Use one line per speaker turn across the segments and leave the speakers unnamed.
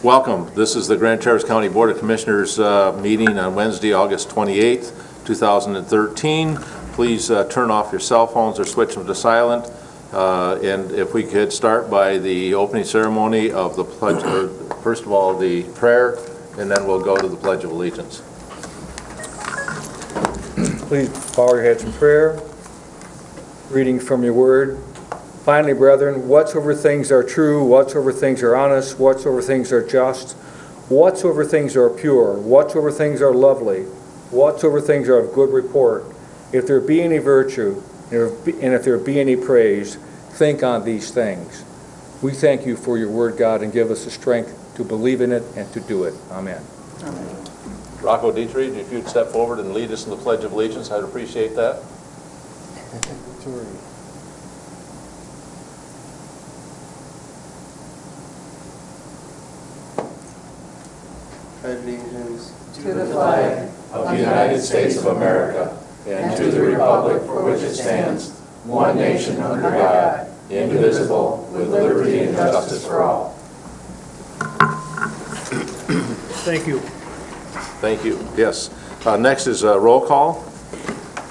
Welcome. This is the Grand Traverse County Board of Commissioners meeting on Wednesday, August 28th, 2013. Please turn off your cell phones or switch them to silent. And if we could start by the opening ceremony of the pledge, or first of all, the prayer, and then we'll go to the Pledge of Allegiance.
Please bow your heads in prayer. Reading from your word. Finally, brethren, whatsoever things are true, whatsoever things are honest, whatsoever things are just, whatsoever things are pure, whatsoever things are lovely, whatsoever things are of good report, if there be any virtue, and if there be any praise, think on these things. We thank you for your word, God, and give us the strength to believe in it and to do it. Amen.
Amen. Rocco Dietrich, if you'd step forward and lead us in the Pledge of Allegiance, I'd appreciate that.
Allegiance to the flag of the United States of America and to the republic for which it stands, one nation under God, indivisible, with liberty and justice for all.
Thank you.
Thank you. Yes. Next is roll call.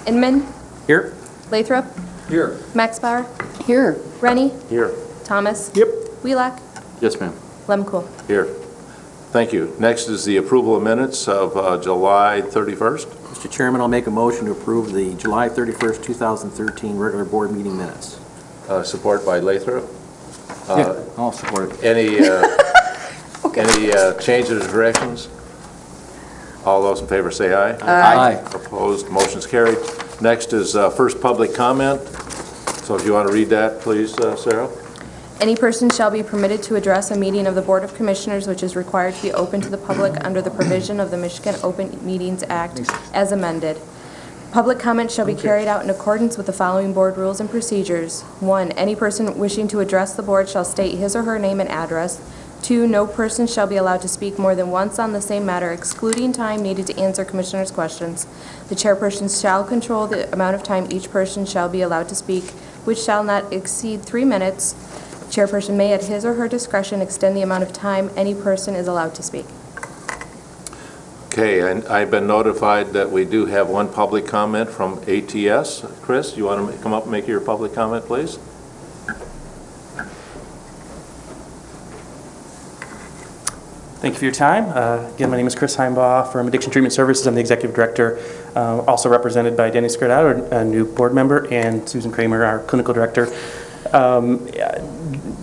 Inman.
Here.
Lathrop.
Here.
Maxbauer.
Here.
Rennie.
Here.
Thomas.
Yep.
Wheelock.
Yes, ma'am.
Lemkool.
Here. Thank you. Next is the approval of minutes of July 31st.
Mr. Chairman, I'll make a motion to approve the July 31st, 2013 regular board meeting minutes.
Support by Lathrop.
I'll support it.
Any changes or corrections? All those in favor say aye.
Aye.
Opposed? Motion's carried. Next is first public comment. So if you want to read that, please, Sarah.
Any person shall be permitted to address a meeting of the Board of Commissioners which is required to be open to the public under the provision of the Michigan Open Meetings Act as amended. Public comment shall be carried out in accordance with the following board rules and procedures. 1. Any person wishing to address the board shall state his or her name and address. 2. No person shall be allowed to speak more than once on the same matter, excluding time needed to answer commissioners' questions. The chairperson shall control the amount of time each person shall be allowed to speak, which shall not exceed 3 minutes. Chairperson may at his or her discretion extend the amount of time any person is allowed to speak.
Okay, and I've been notified that we do have one public comment from ATS. Chris, you want to come up and make your public comment, please?
Thank you for your time. Again, my name is Chris Heimbaugh from Addiction Treatment Services. I'm the Executive Director, also represented by Denny Scardato, a new board member, and Susan Kramer, our Clinical Director.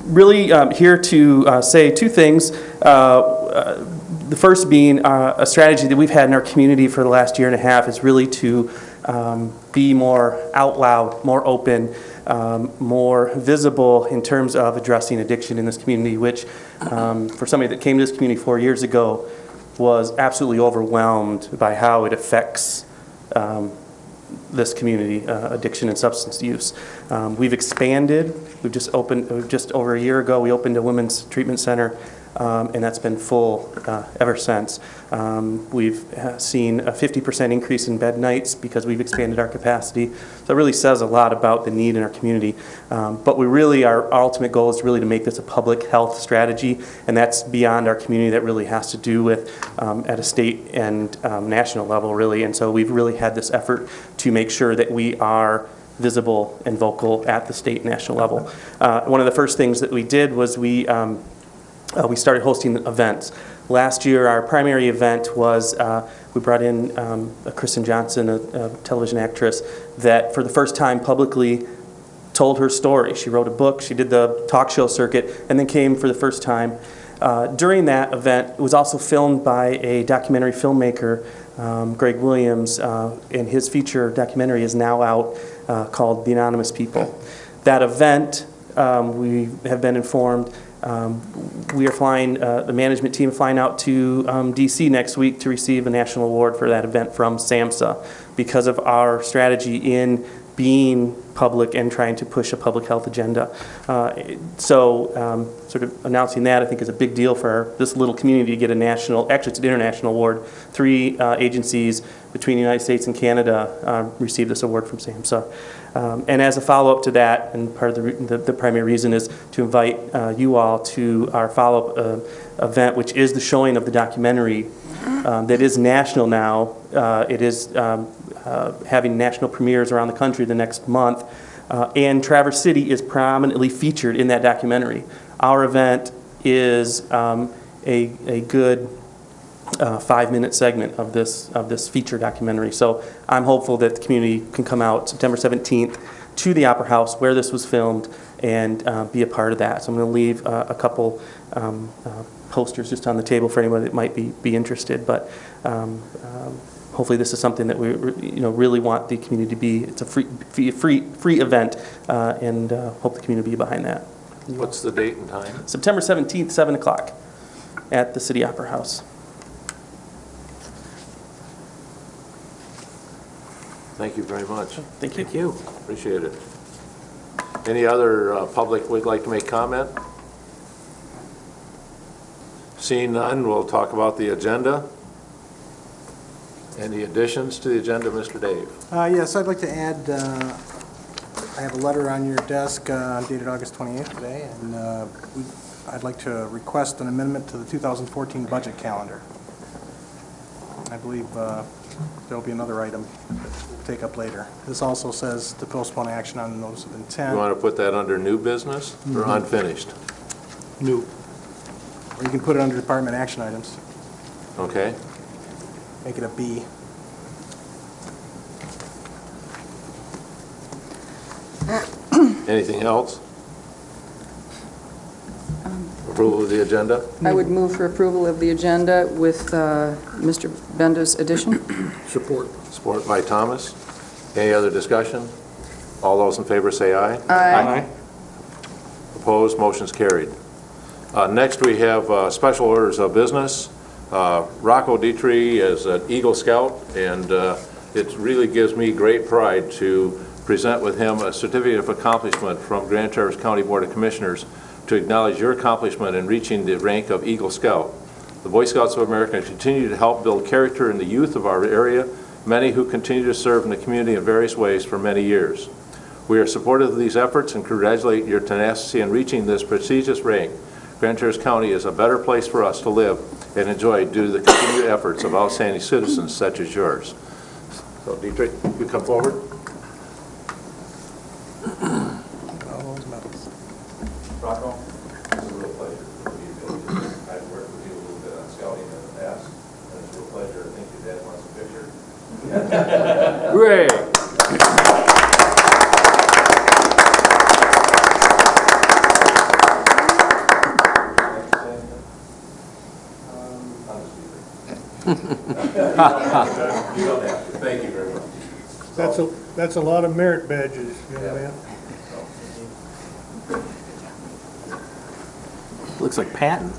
Really here to say two things. The first being a strategy that we've had in our community for the last year and a half is really to be more out loud, more open, more visible in terms of addressing addiction in this community, which for somebody that came to this community 4 years ago was absolutely overwhelmed by how it affects this community, addiction and substance use. We've expanded. We've just over a year ago, we opened a women's treatment center, and that's been full ever since. We've seen a 50% increase in bed nights because we've expanded our capacity. So it really says a lot about the need in our community. But our ultimate goal is really to make this a public health strategy, and that's beyond our community. That really has to do with at a state and national level, really. And so we've really had this effort to make sure that we are visible and vocal at the state and national level. One of the first things that we did was we started hosting events. Last year, our primary event was we brought in Kristen Johnson, a television actress, that for the first time publicly told her story. She wrote a book, she did the talk show circuit, and then came for the first time. During that event, it was also filmed by a documentary filmmaker, Greg Williams, and his feature documentary is now out called The Anonymous People. That event, we have been informed, we are flying, the management team flying out to D.C. next week to receive a national award for that event from SAMHSA because of our strategy in being public and trying to push a public health agenda. Sort of announcing that, I think, is a big deal for this little community to get a national, actually it's an international award. 3 agencies between the United States and Canada received this award from SAMHSA. And as a follow-up to that, and part of the primary reason is to invite you all to our follow-up event, which is the showing of the documentary that is national now. It is having national premieres around the country the next month, and Traverse City is prominently featured in that documentary. Our event is a good 5-minute segment of this feature documentary. So I'm hopeful that the community can come out September 17th to the Opera House where this was filmed and be a part of that. So I'm going to leave a couple posters just on the table for anyone that might be interested. But hopefully this is something that we really want the community to be. It's a free event, and hope the community be behind that.
What's the date and time?
September 17th, 7 o'clock at the City Opera House.
Thank you very much.
Thank you.
Thank you.
Appreciate it. Any other public would like to make comment? Seeing none, we'll talk about the agenda. Any additions to the agenda, Mr. Dave?
Yes, I'd like to add, I have a letter on your desk dated August 28th today, and I'd like to request an amendment to the 2014 budget calendar. I believe there'll be another item that we'll take up later. This also says to postpone action on the notice of intent.
You want to put that under new business or unfinished?
New. Or you can put it under department action items.
Okay.
Make it a B.
Anything else? Approval of the agenda?
I would move for approval of the agenda with Mr. Benda's addition.
Support. Support by Thomas. Any other discussion? All those in favor say aye.
Aye.
Opposed, motion's carried. Next, we have special orders of business. Rocco Dietrich is an Eagle Scout, and it really gives me great pride to present with him a certificate of accomplishment from Grand Traverse County Board of Commissioners to acknowledge your accomplishment in reaching the rank of Eagle Scout. The Boy Scouts of America continue to help build character in the youth of our area, many who continue to serve in the community in various ways for many years. We are supportive of these efforts and congratulate your tenacity in reaching this prestigious rank. Grand Traverse County is a better place for us to live and enjoy due to the continued efforts of outstanding citizens such as yours. So, Dietrich, you come forward.
All those medals.
Rocco, it's a real pleasure for you to be here. I've worked with you a little bit on scouting in the past, and it's a real pleasure. I think your dad wants a picture.
Great.
You don't have to. Thank you very much.
That's a lot of merit badges, young man.
Looks like Patton.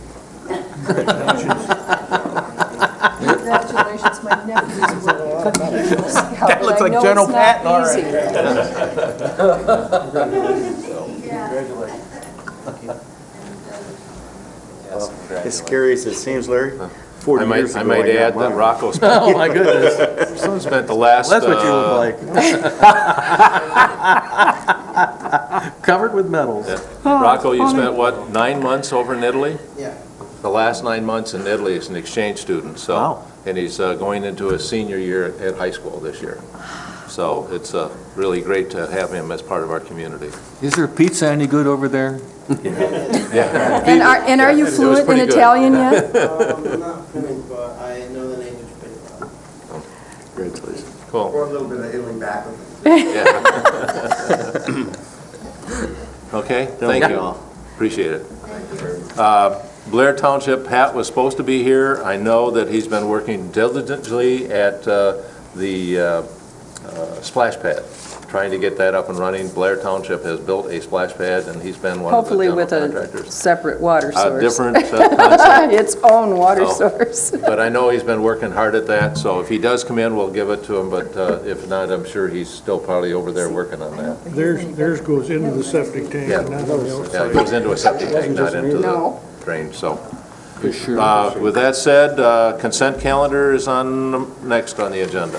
Congratulations, my nephews were Eagle Scout.
That looks like General Patton already.
As scary as it seems, Larry, 40 years ago
I might add
got
that
mine.
Rocco spent,
Oh, my goodness.
spent the last...
That's what you look like. Covered with medals.
Rocco, you spent, what, 9 months over in Italy? Yeah. The last 9 months in Italy as an exchange student, so.
Wow.
And he's going into his senior year at high school this year. So it's really great to have him as part of our community.
Is there pizza any good over there?
Yeah.
And are you
It was
fluent in
pretty good.
Italian yet?
I'm not fluent, but I know the language pretty well.
Congratulations. Cool.
Or a little bit of Italy back with
Yeah. Okay, thank you. Appreciate it. Blair Township, Pat was supposed to be here. I know that he's been working diligently at the splash pad. trying to get that up and running. Blair Township has built a splash pad, and he's been one of the
Hopefully
general
with a
contractors.
separate water
A
source.
different concept.
Its own water
So,
source.
But I know he's been working hard at that, so if he does come in, we'll give it to him, but if not, I'm sure he's still probably over there working on that.
Theirs goes into the septic tank
Yeah.
and not on the
Yeah, it
outside.
goes into a septic tank, not into
No.
the drain, so. With that said, consent calendar is next on the agenda.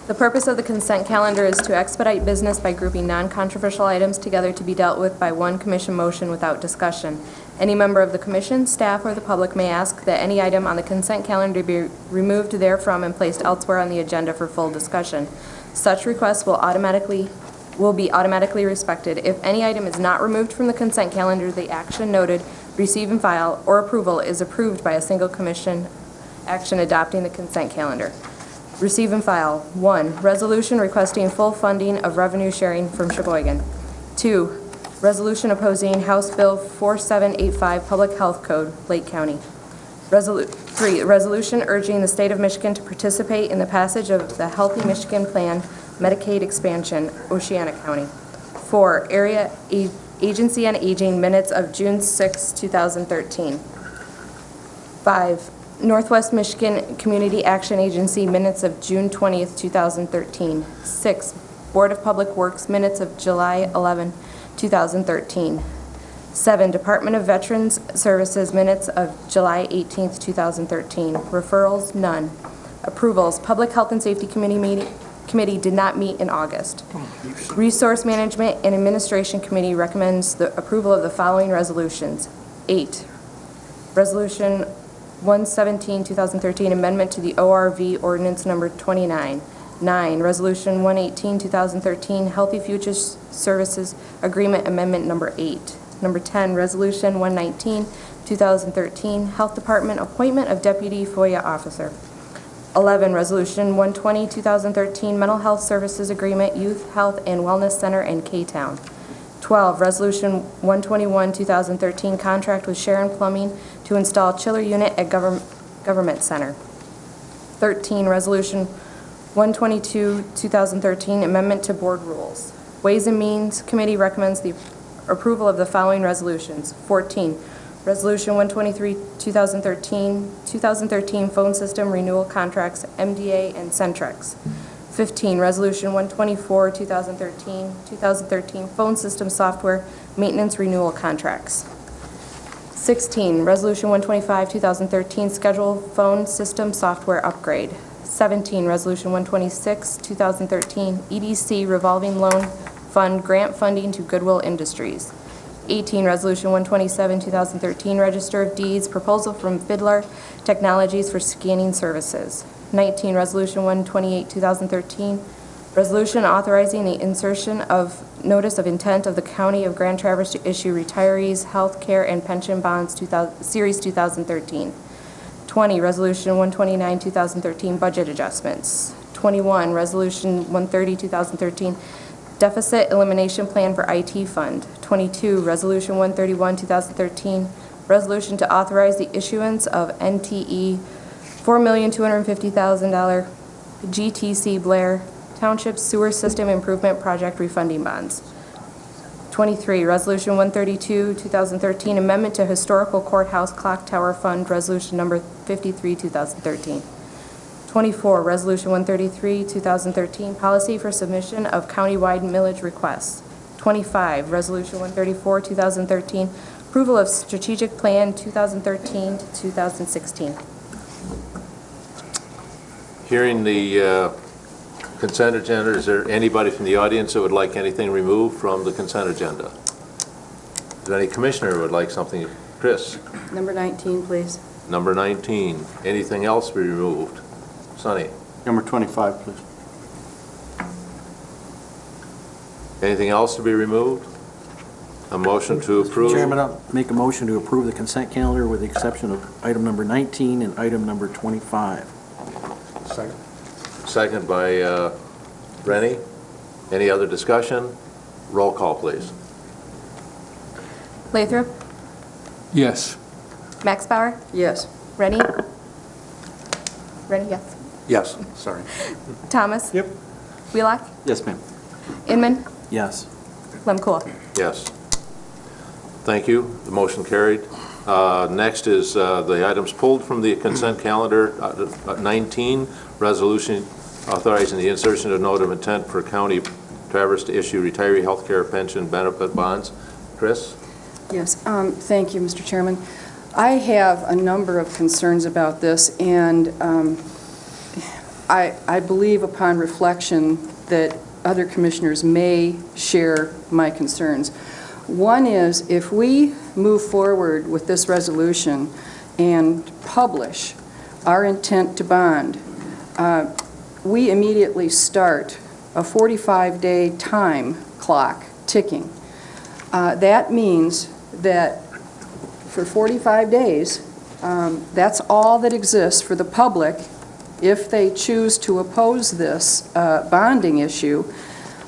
The purpose of the consent calendar is to expedite business by grouping non-controversial items together to be dealt with by one commission motion without discussion. Any member of the commission, staff, or the public may ask that any item on the consent calendar be removed therefrom and placed elsewhere on the agenda for full discussion. Such requests will be automatically respected. If any item is not removed from the consent calendar, the action noted, receive and file, or approval is approved by a single commission action adopting the consent calendar. Receive and file. 1, resolution requesting full funding of revenue sharing from Sheboygan. 2, resolution opposing House Bill 4785 Public Health Code, Lake County. 3, resolution urging the state of Michigan to participate in the passage of the Healthy Michigan Plan Medicaid expansion, Oceana County. 4, Area Agency on Aging minutes of June 6, 2013. 5, Northwest Michigan Community Action Agency minutes of June 20th, 2013. 6, Board of Public Works minutes of July 11, 2013. 7, Department of Veterans Services minutes of July 18th, 2013. Referrals, none. Approvals, Public Health and Safety Committee did not meet in August. Resource Management and Administration Committee recommends the approval of the following resolutions. 8, Resolution 117, 2013, amendment to the ORV ordinance number 29. 9, Resolution 118, 2013, Healthy Futures Services Agreement Amendment number 8. Number 10, Resolution 119, 2013, Health Department Appointment of Deputy FOIA Officer. 11, Resolution 120, 2013, Mental Health Services Agreement, Youth Health and Wellness Center in K-Town. 12, Resolution 121, 2013, contract with Sharon Plumbing to install chiller unit at Government Center. 13, Resolution 122, 2013, amendment to board rules. Ways and Means Committee recommends the approval of the following resolutions. 14, Resolution 123, 2013 phone system renewal contracts, MDA and Centrex. 15, Resolution 124, 2013 phone system software maintenance renewal contracts. 16, Resolution 125, 2013 schedule phone system software upgrade. 17, Resolution 126, 2013 EDC revolving loan fund grant funding to Goodwill Industries. 18, Resolution 127, 2013 Register of Deeds proposal from Fiddler Technologies for scanning services. 19, Resolution 128, 2013, resolution authorizing the insertion of notice of intent of the County of Grand Traverse to issue retirees, health care, and pension bonds Series 2013. 20, Resolution 129, 2013, budget adjustments. 21, Resolution 130, 2013, deficit elimination plan for IT fund. 22, Resolution 131, 2013, resolution to authorize the issuance of NTE $4,250,000 GTC Blair Township Sewer System Improvement Project refunding bonds. 23, Resolution 132, 2013, amendment to Historical Courthouse Clock Tower Fund, Resolution Number 53, 2013. 24, Resolution 133, 2013, policy for submission of countywide millage requests. 25, Resolution 134, 2013, approval of strategic plan 2013 to 2016.
Hearing the consent agenda, is there anybody from the audience that would like anything removed from the consent agenda? Is there any commissioner who would like something? Chris?
Number 19, please.
Number 19. Anything else be removed? Sonny?
Number 25, please.
Anything else to be removed? A motion to approve?
Chairman, I'll make a motion to approve the consent calendar with the exception of item number 19 and item number 25.
Second.
Second by Rennie. Any other discussion? Roll call, please.
Lathrop?
Yes.
Max Bauer?
Yes.
Rennie? Rennie, yes.
Yes, sorry.
Thomas?
Yep.
Wheelock?
Yes, ma'am.
Inman?
Yes.
Lemkool?
Yes. Thank you. The motion carried. Next is the items pulled from the consent calendar. 19, resolution authorizing the insertion of note of intent for County Traverse to issue retiree health care pension benefit bonds. Chris?
Yes, thank you, Mr. Chairman. I have a number of concerns about this, and I believe upon reflection that other commissioners may share my concerns. One is, if we move forward with this resolution and publish our intent to bond, we immediately start a 45-day time clock ticking. That means that for 45 days, that's all that exists for the public if they choose to oppose this bonding issue.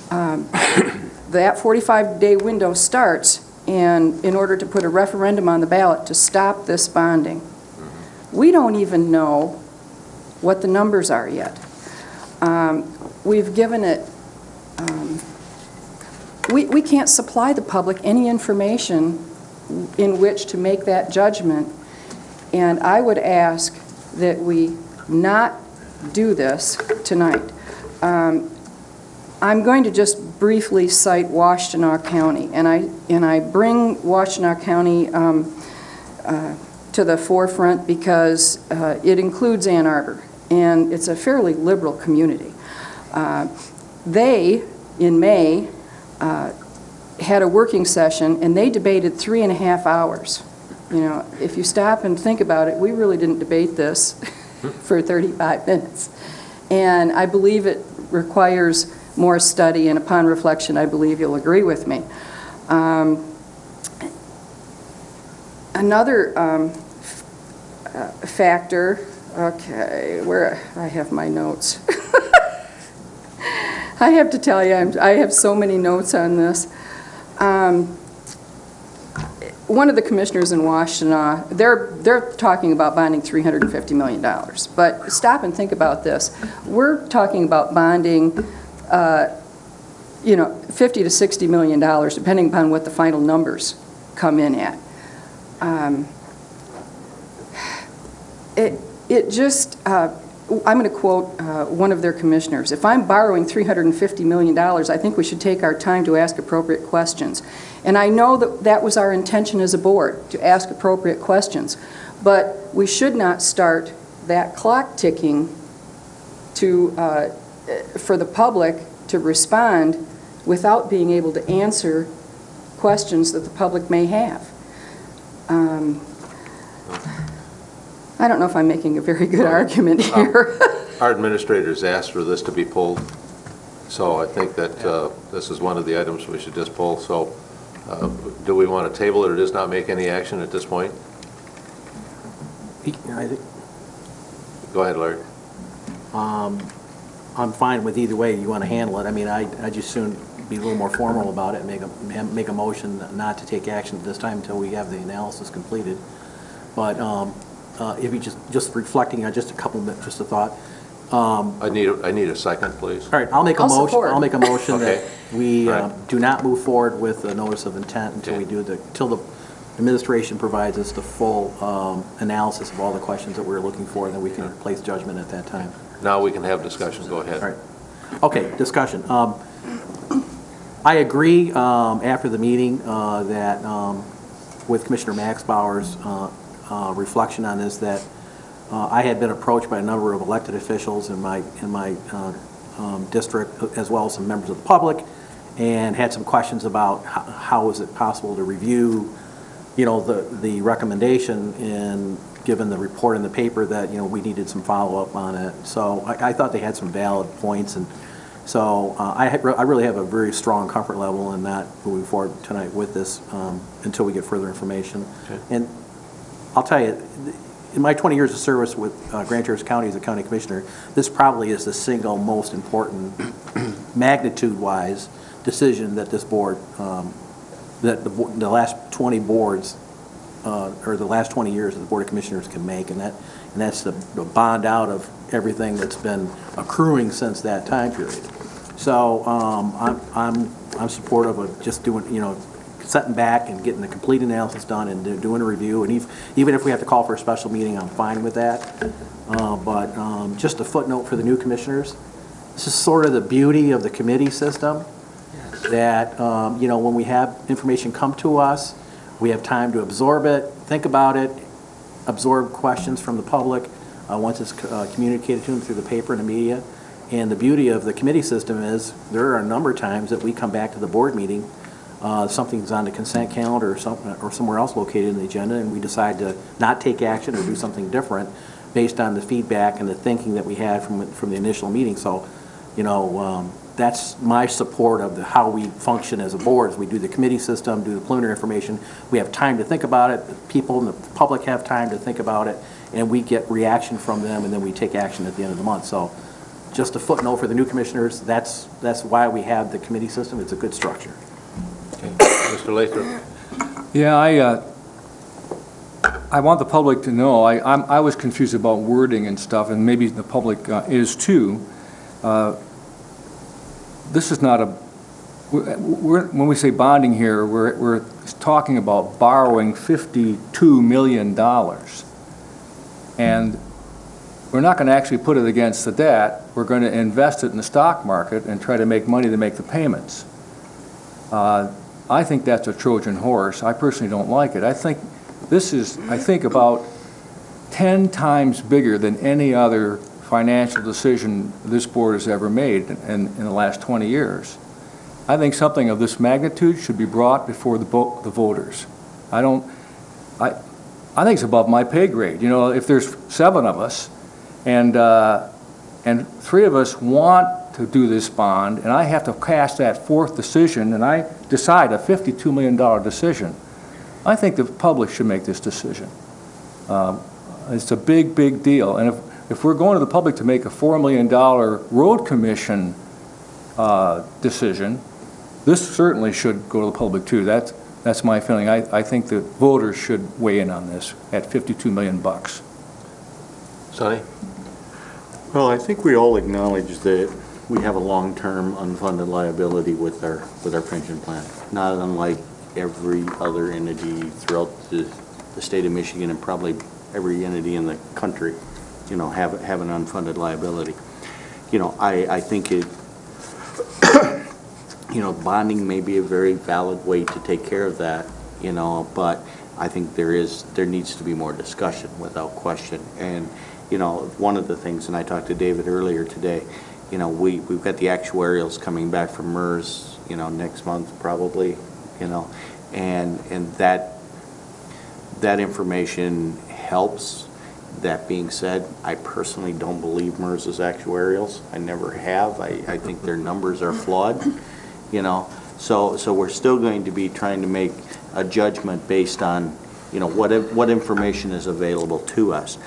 That 45-day window starts, and in order to put a referendum on the ballot to stop this bonding. We don't even know what the numbers are yet. We've given it, we can't supply the public any information in which to make that judgment, and I would ask that we not do this tonight. I'm going to just briefly cite Washtenaw County, and I bring Washtenaw County to the forefront because it includes Ann Arbor, and it's a fairly liberal community. They, in May, had a working session, and they debated 3.5 hours. You know, if you stop and think about it, we really didn't debate this for 35 minutes. And I believe it requires more study, and upon reflection, I believe you'll agree with me. Another factor, okay, where I have my notes. I have to tell you, I have so many notes on this. One of the commissioners in Washtenaw, they're talking about bonding $350 million. But stop and think about this. We're talking about bonding, $50 to $60 million, depending upon what the final numbers come in at. I'm going to quote one of their commissioners. If I'm borrowing $350 million, I think we should take our time to ask appropriate questions. And I know that was our intention as a board, to ask appropriate questions. But we should not start that clock ticking for the public to respond without being able to answer questions that the public may have. I don't know if I'm making a very good argument here.
Our administrators asked for this to be pulled, so I think that this is one of the items we should just pull. So do we want to table it or just not make any action at this point? Go ahead, Larry.
I'm fine with either way you want to handle it. I mean, I just soon be a little more formal about it and make a motion not to take action at this time until we have the analysis completed. But if you just reflecting on just a couple minutes, just a thought.
I need a second, please.
All right, I'll make a motion
Okay.
that we
Right.
do not move forward with a notice of intent until we do till the administration provides us the full analysis of all the questions that we're looking for, and then we can place judgment at that time.
Now we can have discussion. Go ahead.
All right. Okay, discussion. I agree after the meeting that with Commissioner Maxbauer's reflection on this, that I had been approached by a number of elected officials in my district, as well as some members of the public, and had some questions about how is it possible to review, the recommendation, and given the report in the paper that we needed some follow-up on it. So I thought they had some valid points, and so I really have a very strong comfort level in not moving forward tonight with this until we get further information.
Okay.
And I'll tell you, in my 20 years of service with Grand Traverse County as a county commissioner, this probably is the single most important magnitude-wise decision that this board, that the last 20 boards, or the last 20 years that the Board of Commissioners can make, and that's the bond out of everything that's been accruing since that time period. So I'm supportive of just doing, sitting back and getting the complete analysis done and doing a review. And even if we have to call for a special meeting, I'm fine with that. But just a footnote for the new commissioners, this is sort of the beauty of the committee system, that, when we have information come to us, we have time to absorb it, think about it, absorb questions from the public once it's communicated to them through the paper and the media. And the beauty of the committee system is there are a number of times that we come back to the board meeting, something's on the consent calendar or somewhere else located in the agenda, and we decide to not take action or do something different based on the feedback and the thinking that we had from the initial meeting. So, that's my support of how we function as a board. Is we do the committee system, do the preliminary information. We have time to think about it. The people in the public have time to think about it, and we get reaction from them, and then we take action at the end of the month. So, just a footnote for the new commissioners. That's why we have the committee system. It's a good structure.
Okay. Mr. Lathrop.
Yeah, I want the public to know, I was confused about wording and stuff, and maybe the public is too. This is not when we say bonding here, we're talking about borrowing $52 million. And we're not going to actually put it against the debt. We're going to invest it in the stock market and try to make money to make the payments. I think that's a Trojan horse. I personally don't like it. I think this is, about 10 times bigger than any other financial decision this board has ever made in the last 20 years. I think something of this magnitude should be brought before the voters. I think it's above my pay grade. If there's 7 of us and 3 of us want to do this bond, and I have to cast that 4th decision, and I decide a $52 million decision, I think the public should make this decision. It's a big, big deal. And if we're going to the public to make a $4 million road commission decision, this certainly should go to the public too. That's my feeling. I think the voters should weigh in on this at $52 million.
Sonny?
Well, I think we all acknowledge that we have a long-term unfunded liability with our pension plan, not unlike every other entity throughout the state of Michigan, and probably every entity in the country, have an unfunded liability. I think it, bonding may be a very valid way to take care of that, but I think there needs to be more discussion without question. And, one of the things, and I talked to David earlier today, we've got the actuarials coming back from MERS, next month probably, and that information helps. That being said, I personally don't believe MERS's actuarials. I never have. I think their numbers are flawed, So we're still going to be trying to make a judgment based on, what information is available to us.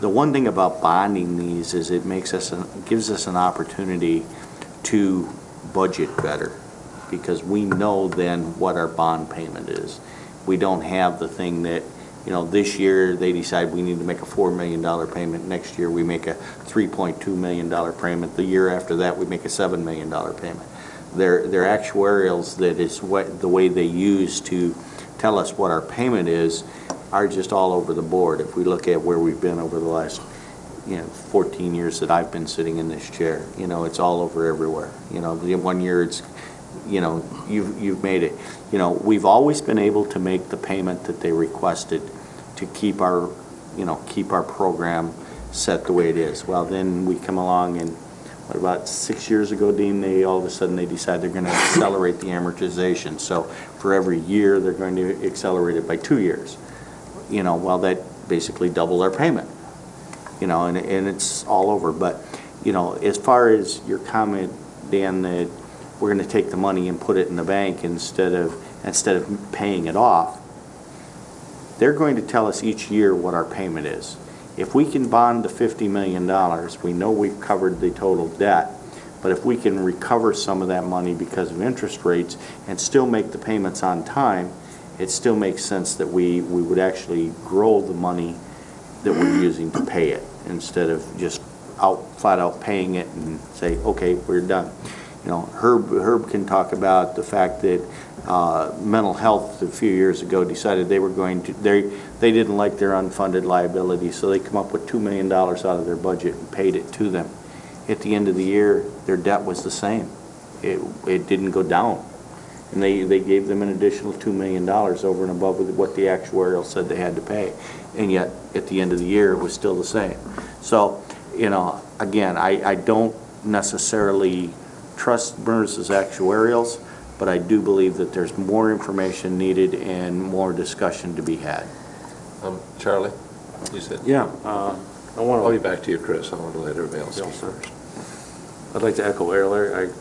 The one thing about bonding these is it gives us an opportunity to budget better, because we know then what our bond payment is. We don't have the thing that, this year they decide we need to make a $4 million payment. Next year we make a $3.2 million payment. The year after that we make a $7 million payment. Their actuarials, that is the way they use to tell us what our payment is, are just all over the board. If we look at where we've been over the last 14 years that I've been sitting in this chair, it's all over everywhere. The 1 year it's, you've made it. We've always been able to make the payment that they requested to keep our program set the way it is. Well, then we come along, and what, about 6 years ago, Dean, all of a sudden they decide they're going to accelerate the amortization. So for every year they're going to accelerate it by 2 years. Well, that basically double our payment. And it's all over. But as far as your comment, Dan, that we're going to take the money and put it in the bank instead of paying it off, they're going to tell us each year what our payment is. If we can bond the $50 million, we know we've covered the total debt. But if we can recover some of that money because of interest rates and still make the payments on time, it still makes sense that we would actually grow the money that we're using to pay it, instead of just flat out paying it and say, okay, we're done. You know, Herb can talk about the fact that mental health a few years ago decided they were going to, they didn't like their unfunded liability, so they come up with $2 million out of their budget and paid it to them. At the end of the year, their debt was the same. It didn't go down. And they gave them an additional $2 million over and above with what the actuarial said they had to pay. And yet, at the end of the year, it was still the same. So, you know, again, I don't necessarily trust MERS's actuarials, but I do believe that there's more information needed and more discussion to be had.
Charlie, you said?
Yeah,
I'll be back to you, Chris. I want to let everybody else speak first.
I'd like to echo Larry.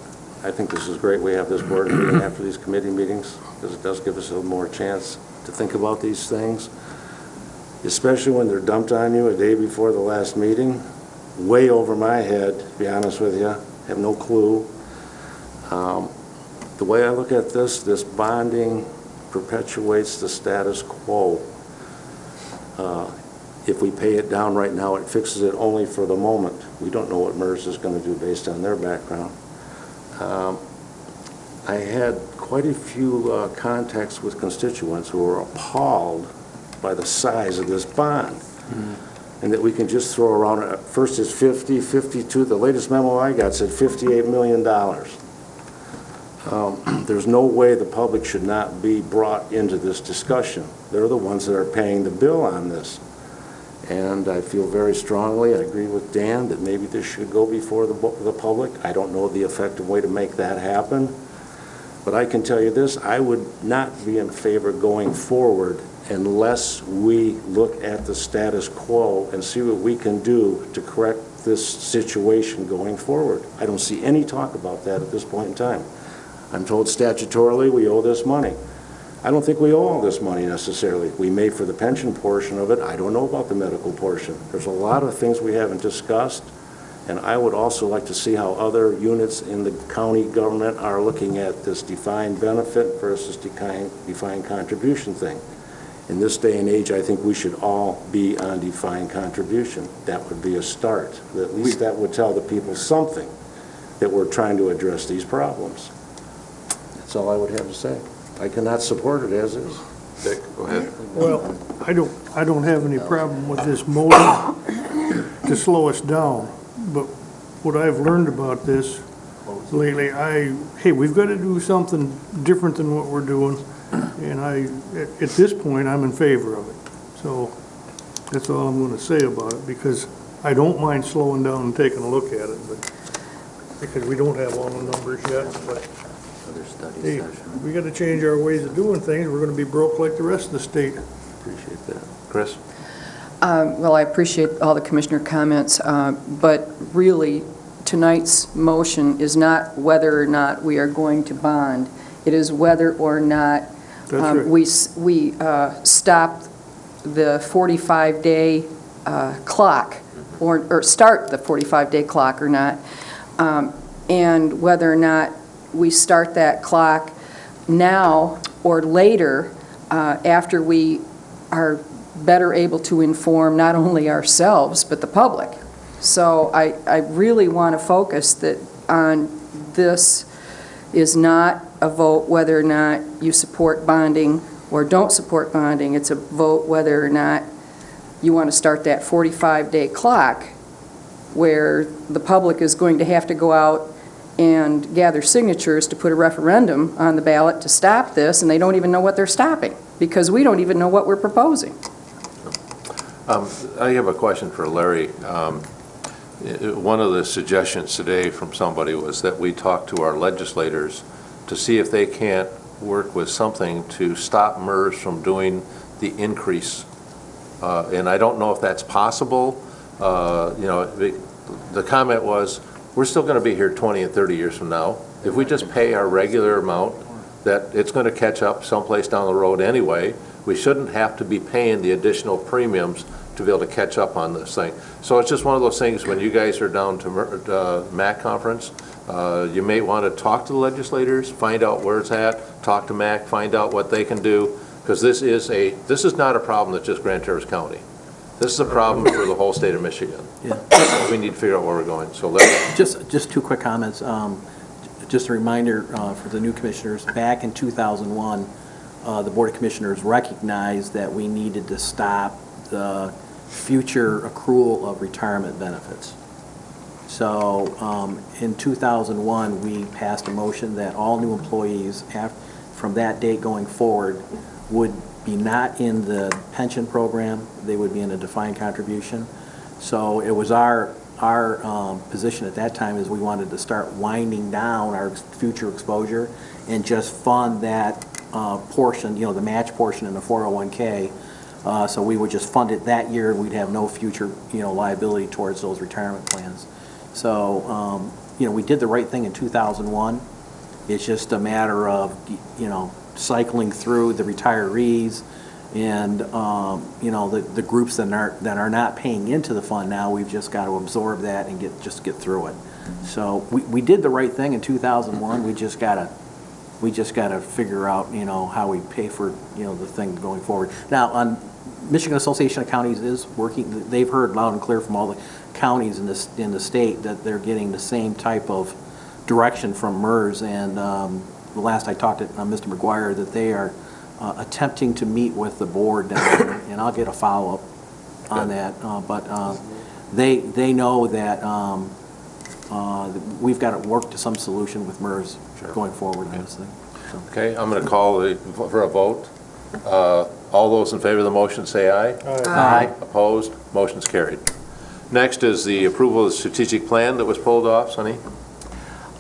I think this is great. We have this board meeting after these committee meetings because it does give us a little more chance to think about these things, especially when they're dumped on you a day before the last meeting. Way over my head, to be honest with you. Have no clue. The way I look at this bonding perpetuates the status quo. If we pay it down right now, it fixes it only for the moment. We don't know what MERS is going to do based on their background. I had quite a few contacts with constituents who were appalled by the size of this bond. And that we can just throw around, at first it's 50, 52, the latest memo I got said $58 million. There's no way the public should not be brought into this discussion. They're the ones that are paying the bill on this. And I feel very strongly, I agree with Dan, that maybe this should go before the public. I don't know the effective way to make that happen. But I can tell you this, I would not be in favor going forward unless we look at the status quo and see what we can do to correct this situation going forward. I don't see any talk about that at this point in time. I'm told statutorily we owe this money. I don't think we owe all this money necessarily. We may for the pension portion of it. I don't know about the medical portion. There's a lot of things we haven't discussed, and I would also like to see how other units in the county government are looking at this defined benefit versus defined contribution thing. In this day and age, I think we should all be on defined contribution. That would be a start. At least that would tell the people something that we're trying to address these problems. That's all I would have to say. I cannot support it as is.
Dick, go ahead.
Well, I don't have any problem with this motion to slow us down, but what I've learned about this lately, hey, we've got to do something different than what we're doing, and at this point, I'm in favor of it. So that's all I'm going to say about it, because I don't mind slowing down and taking a look at it, but because we don't have all the numbers yet, but hey, we got to change our ways of doing things. We're going to be broke like the rest of the state.
Appreciate that. Chris?
Well, I appreciate all the commissioner comments, but really, tonight's motion is not whether or not we are going to bond. It is whether or not we stop the 45-day clock or start the 45-day clock or not, and whether or not we start that clock now or later after we are better able to inform not only ourselves but the public. So I really want to focus that on this is not a vote whether or not you support bonding or don't support bonding. It's a vote whether or not you want to start that 45-day clock where the public is going to have to go out and gather signatures to put a referendum on the ballot to stop this, and they don't even know what they're stopping because we don't even know what we're proposing.
I have a question for Larry. One of the suggestions today from somebody was that we talk to our legislators to see if they can't work with something to stop MERS from doing the increase. And I don't know if that's possible. The comment was, we're still going to be here 20 and 30 years from now. If we just pay our regular amount, that it's going to catch up someplace down the road anyway. We shouldn't have to be paying the additional premiums to be able to catch up on this thing. So it's just one of those things, when you guys are down to MAC conference, you may want to talk to the legislators, find out where it's at, talk to MAC, find out what they can do, because this is not a problem that's just Grand Traverse County. This is a problem for the whole state of Michigan. Yeah. We need to figure out where we're going. So
just two quick comments. just a reminder for the new commissioners, back in 2001, the Board of Commissioners recognized that we needed to stop the future accrual of retirement benefits. So in 2001, we passed a motion that all new employees from that date going forward would be not in the pension program, they would be in a defined contribution. So it was our position at that time is we wanted to start winding down our future exposure and just fund that portion, the match portion in the 401k. So we would just fund it that year, and we'd have no future, liability towards those retirement plans. So, we did the right thing in 2001. It's just a matter of, cycling through the retirees and, the groups that are not paying into the fund now. We've just got to absorb that and get through it. So we did the right thing in 2001. We just got to figure out, how we pay for, the thing going forward. Now, Michigan Association of Counties is working. They've heard loud and clear from all the counties in the state that they're getting the same type of direction from MERS. And the last I talked to Mr. McGuire, that they are attempting to meet with the board down there, and I'll get a follow-up on that. But they know that we've got to work to some solution with MERS going forward on this thing. So.
Okay, I'm going to call for a vote. All those in favor of the motion say aye.
Aye.
Opposed? Motion's carried. Next is the approval of the strategic plan that was pulled off. Sonny?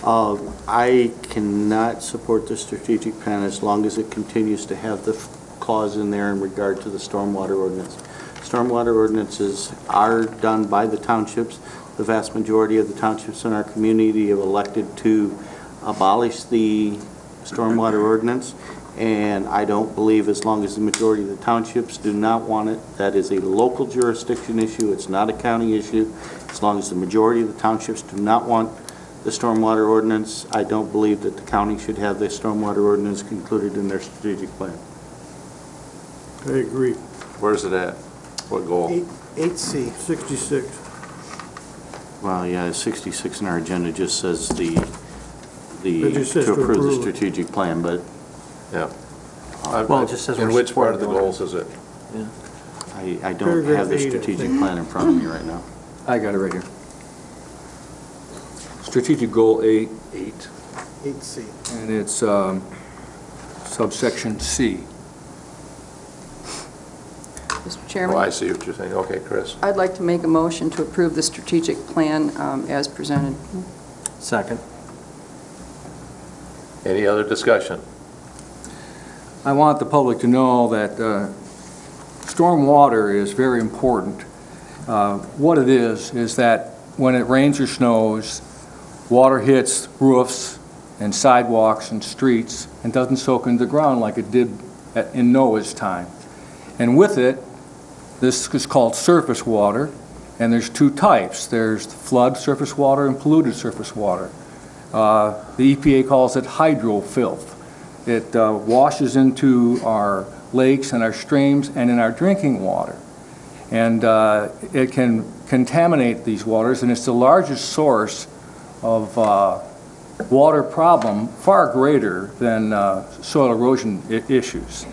I cannot support the strategic plan as long as it continues to have the clause in there in regard to the stormwater ordinance. Stormwater ordinances are done by the townships. The vast majority of the townships in our community have elected to abolish the stormwater ordinance, and I don't believe, as long as the majority of the townships do not want it, that is a local jurisdiction issue. It's not a county issue. As long as the majority of the townships do not want the stormwater ordinance, I don't believe that the county should have the stormwater ordinance included in their strategic plan.
I agree.
Where's it at? What goal?
8C.
66.
Well, yeah, 66 in our agenda just says
It just says
to approve the
approve it.
strategic plan, but
Yeah.
Well, it just says
In
we're
which part of the
supporting
goals is it?
I don't
Paragraph
have the
8, I
strategic
think.
plan in front of me right now.
I got it right here. Strategic Goal 8,
8C.
and it's subsection C.
Mr. Chairman?
Oh, I see what you're saying. Okay, Chris.
I'd like to make a motion to approve the strategic plan as presented.
Second.
Any other discussion?
I want the public to know that stormwater is very important. What it is that when it rains or snows, water hits roofs and sidewalks and streets and doesn't soak into the ground like it did in Noah's time. And with it, this is called surface water, and there's two types. There's flood surface water and polluted surface water. The EPA calls it hydrofilth. It washes into our lakes and our streams and in our drinking water. And it can contaminate these waters, and it's the largest source of water problem, far greater than soil erosion issues.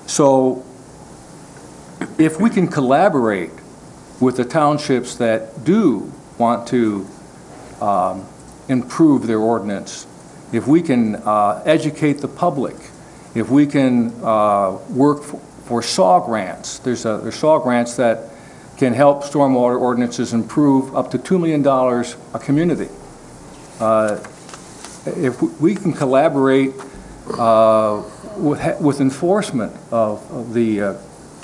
So if we can collaborate with the townships that do want to improve their ordinance, if we can educate the public, if we can work for SAW grants, there's SAW grants that can help stormwater ordinances improve up to $2 million a community. If we can collaborate with enforcement of the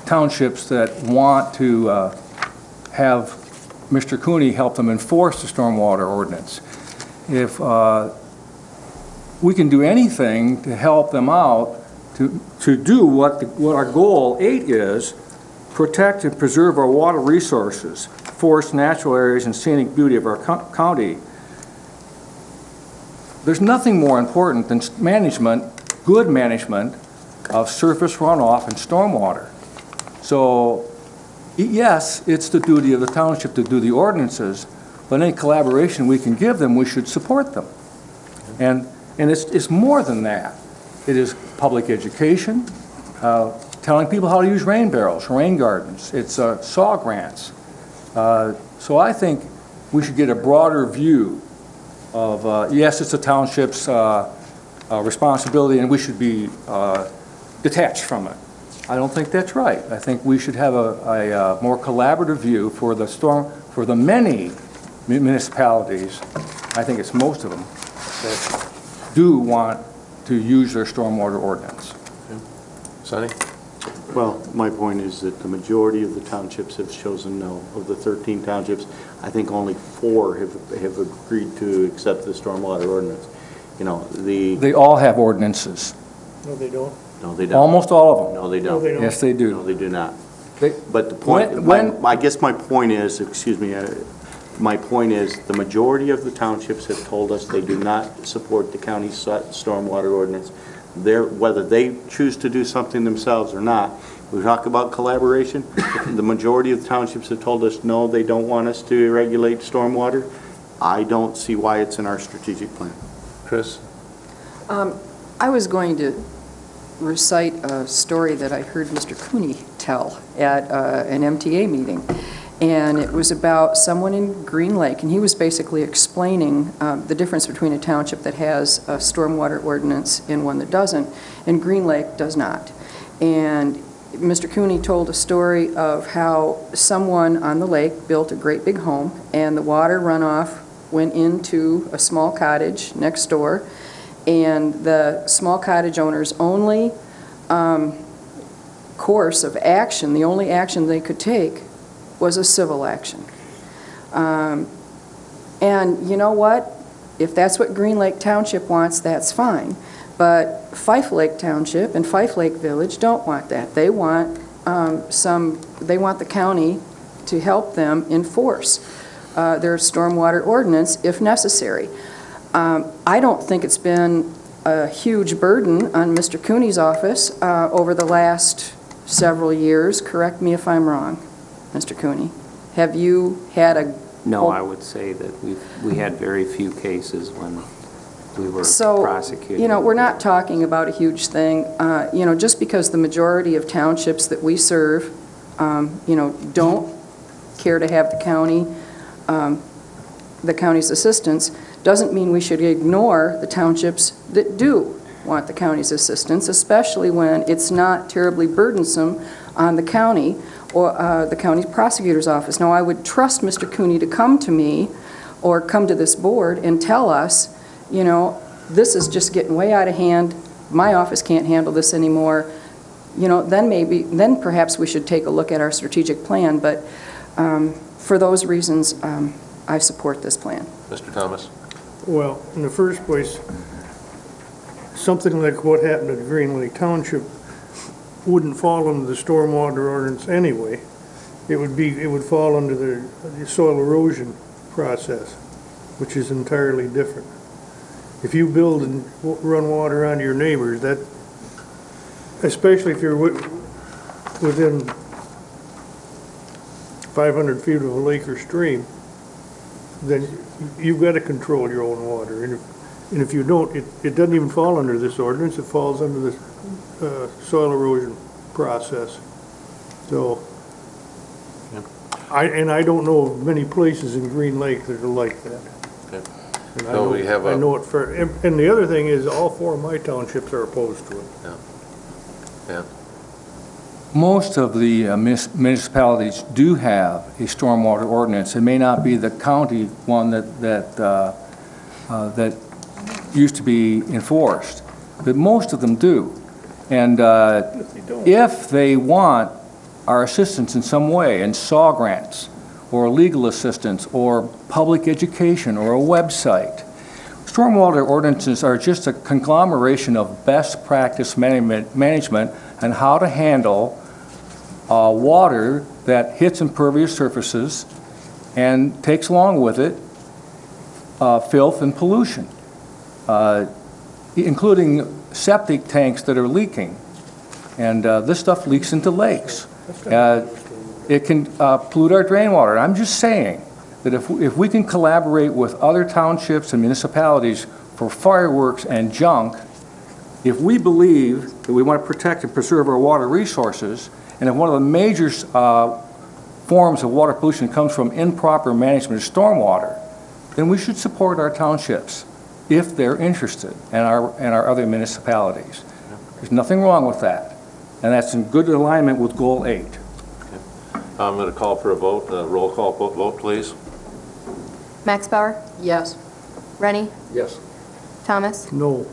townships that want to have Mr. Cooney help them enforce the stormwater ordinance, if we can do anything to help them out to do what our goal 8 is, protect and preserve our water resources, forest, natural areas, and scenic beauty of our county. There's nothing more important than good management of surface runoff and stormwater. So, yes, it's the duty of the township to do the ordinances, but any collaboration we can give them, we should support them. And it's more than that. It is public education, telling people how to use rain barrels, rain gardens. It's SAW grants. So I think we should get a broader view of, yes, it's the township's responsibility and we should be detached from it. I don't think that's right. I think we should have a more collaborative view for the many municipalities, I think it's most of them, that do want to use their stormwater ordinance.
Sonny?
Well, my point is that the majority of the townships have chosen no. Of the 13 townships, I think only 4 have agreed to accept the stormwater ordinance. You know,
They all have ordinances.
No, they don't.
No, they don't.
Almost all of them.
No, they
No,
don't.
they don't.
Yes, they do.
No, they do not.
They-
But the point, I guess my point is, my point is, the majority of the townships have told us they do not support the county's stormwater ordinance. Whether they choose to do something themselves or not, we talk about collaboration, the majority of the townships have told us, no, they don't want us to regulate stormwater. I don't see why it's in our strategic plan.
Chris?
I was going to recite a story that I heard Mr. Cooney tell at an MTA meeting. And it was about someone in Green Lake, and he was basically explaining the difference between a township that has a stormwater ordinance and one that doesn't, and Green Lake does not. And Mr. Cooney told a story of how someone on the lake built a great big home, and the water runoff went into a small cottage next door, and the small cottage owner's only course of action, the only action they could take, was a civil action. And you know what? If that's what Green Lake Township wants, that's fine. But Fife Lake Township and Fife Lake Village don't want that. They want they want the county to help them enforce their stormwater ordinance if necessary. I don't think it's been a huge burden on Mr. Cooney's office over the last several years. Correct me if I'm wrong, Mr. Cooney. Have you had a...
No, I would say that we had very few cases when we were prosecuting.
So, you know, we're not talking about a huge thing. You know, just because the majority of townships that we serve, you know, don't care to have the county's assistance, doesn't mean we should ignore the townships that do want the county's assistance, especially when it's not terribly burdensome on the county or the county prosecutor's office. Now, I would trust Mr. Cooney to come to me or come to this board and tell us, you know, this is just getting way out of hand, my office can't handle this anymore, you know, then perhaps we should take a look at our strategic plan. But for those reasons, I support this plan.
Mr. Thomas?
Well, in the first place, something like what happened at Green Lake Township wouldn't fall under the stormwater ordinance anyway. It would fall under the soil erosion process, which is entirely different. If you build and run water onto your neighbors, that, especially if you're within 500 feet of a lake or stream, then you've got to control your own water. And if you don't, it doesn't even fall under this ordinance, it falls under the soil erosion process. So, I don't know of many places in Green Lake that are like that.
Okay.
And
So we have
I know it for, and the other thing is, all 4 of my townships are opposed to it.
Yeah.
Most of the municipalities do have a stormwater ordinance. It may not be the county one that used to be enforced, but most of them do. And if they want our assistance in some way, in SAW grants, or legal assistance, or public education, or a website, stormwater ordinances are just a conglomeration of best practice management and how to handle water that hits impervious surfaces and takes along with it filth and pollution, including septic tanks that are leaking. And this stuff leaks into lakes. It can pollute our drain water. I'm just saying, that if we can collaborate with other townships and municipalities for fireworks and junk, if we believe that we want to protect and preserve our water resources, and if one of the major forms of water pollution comes from improper management of stormwater, then we should support our townships if they're interested, and our other municipalities. There's nothing wrong with that, and that's in good alignment with Goal 8.
I'm going to call for a vote. Roll call vote, please.
Max Bauer,
Yes.
Rennie,
Yes.
Thomas,
No.